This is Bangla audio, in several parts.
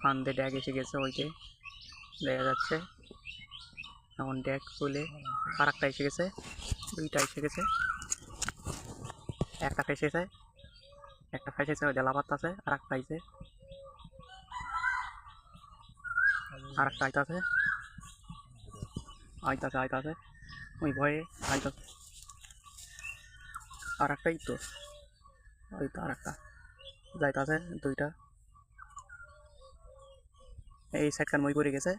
ফান্দে ড্যাগ এসে গেছে, ওইতে দেখা যাচ্ছে। এখন ড্যাগ খুলে আর একটা এসে গেছে, দুইটা এসে গেছে, একটা ফেসেছে, একটা ফেসেছে, ওই লাফাত আছে, আর একটা আইছে, আর একটা আইতাছে, আইতাছে আইতাছে, ওই ভয়ে আইতাছে, আর একটাই তো, ওই তো আর একটা যাইতাছে, দুইটা এই সাইডকার মই পড়ে গেছে,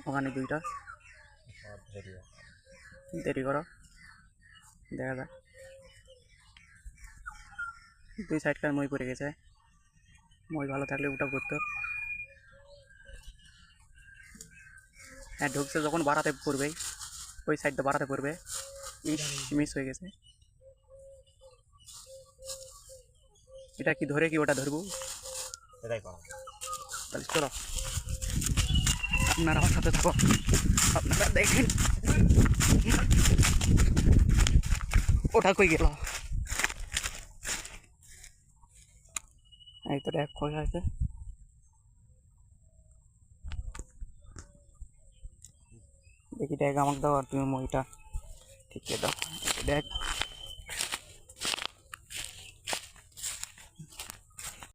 ওখানে দুইটা, দেরি করো দেখা যায়, দুই সাইডকার মই পড়ে গেছে, মই ভালো থাকলে ওটা করতো। হ্যাঁ ঢুকছে যখন বাড়াতে পড়বে, ওই সাইডটা বাড়াতে পড়বে, ইস মিস হয়ে গেছে। এটা কি ধরে কি ওটা ধরবো, তাহলে চলো আপনারা আমার সাথে থাকো, আপনারা দেখেন ওটা কই গেল। এই তো দেখ কই আছে, দেখি দেখ আমাকে দাও, আর তুমি মইটা ঠিক দাও, দেখ।